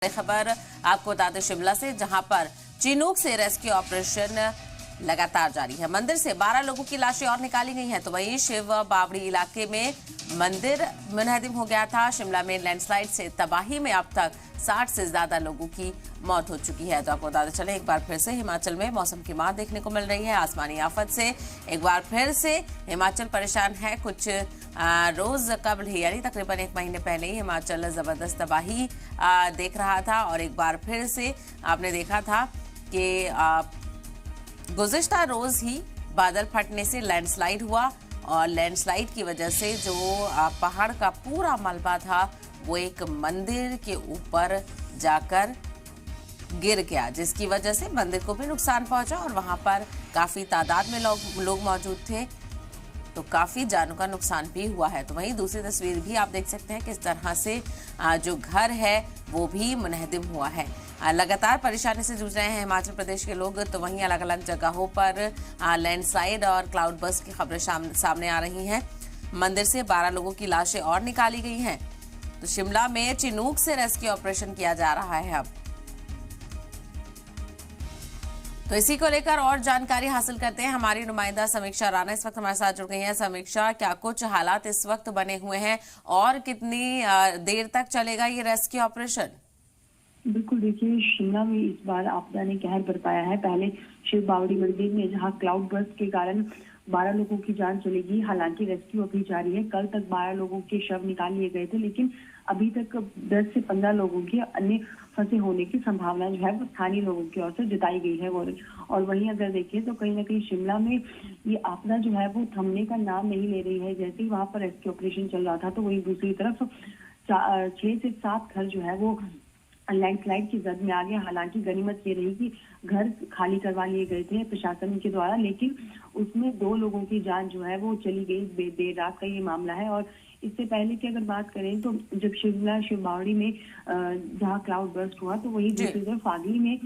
खबर आपको बता दें शिमला से, जहां पर चिनूक से रेस्क्यू ऑपरेशन लगातार जारी है। मंदिर से 12 लोगों की लाशें और निकाली गई हैं। तो वहीं शिव बावड़ी इलाके में मंदिर मुनहदिम हो गया था। शिमला में लैंडस्लाइड से तबाही में अब तक 60 से ज्यादा लोगों की मौत हो चुकी है। तो आपको बताते चले, एक बार फिर से हिमाचल में मौसम की मार देखने को मिल रही है। आसमानी आफत से एक बार फिर से हिमाचल परेशान है। कुछ रोज कबल ही यानी तकरीबन एक महीने पहले ही हिमाचल जबरदस्त तबाही देख रहा था और एक बार फिर से आपने देखा था कि गुज़िश्ता रोज ही बादल फटने से लैंडस्लाइड हुआ और लैंडस्लाइड की वजह से जो पहाड़ का पूरा मलबा था वो एक मंदिर के ऊपर जाकर गिर गया, जिसकी वजह से मंदिर को भी नुकसान पहुंचा और वहां पर काफी तादाद में लोग मौजूद थे। तो काफी जानों का नुकसान भी हुआ है। तो वहीं दूसरी तस्वीर भी आप देख सकते हैं किस तरह से जो घर है वो भी मुनहदिम हुआ है। लगातार परेशानी से जूझ रहे हैं हिमाचल प्रदेश के लोग। तो वहीं अलग अलग जगहों पर लैंडस्लाइड और क्लाउड बर्स्ट की खबरें सामने आ रही हैं। मंदिर से 12 लोगों की लाशें और निकाली गई हैं। तो शिमला में चिनूक से रेस्क्यू ऑपरेशन किया जा रहा है अब। तो इसी को लेकर और जानकारी हासिल करते हैं। हमारी नुमाइंदा समीक्षा राणा इस वक्त हमारे साथ जुड़ गई हैं। समीक्षा, क्या कुछ हालात इस वक्त बने हुए हैं और कितनी देर तक चलेगा ये रेस्क्यू ऑपरेशन? बिल्कुल, देखिए शिमला में इस बार आपदा ने कहर बरपाया है। पहले शिव बावड़ी मंदिर में जहां क्लाउड बर्स्ट के कारण 12 लोगों की जान चली, हालांकि रेस्क्यू अभी जारी है। कल तक 12 लोगों के शव निकाल लिए गए थे, लेकिन अभी तक 10 से 15 लोगों की अन्य फंसे होने की संभावना जो है वो स्थानीय लोगों की ओर से जताई गई है। और वहीं अगर देखिए तो कहीं ना कहीं शिमला में ये आपदा जो है वो थमने का नाम नहीं ले रही है। जैसे ही वहां पर रेस्क्यू ऑपरेशन चल रहा था तो वहीं दूसरी तरफ 6 से 7 घर जो है वो लैंडस्लाइड की जद में आ गया। हालांकि गनीमत ये रही कि घर खाली करवा लिए गए थे प्रशासन के द्वारा, लेकिन उसमें 2 लोगों की जान जो है वो चली गई। देर रात का ये मामला है। और इससे पहले की अगर बात करें तो जब शिव बावड़ी में जहां क्लाउड बर्स्ट हुआ तो वही दूसरी तरफ फागली में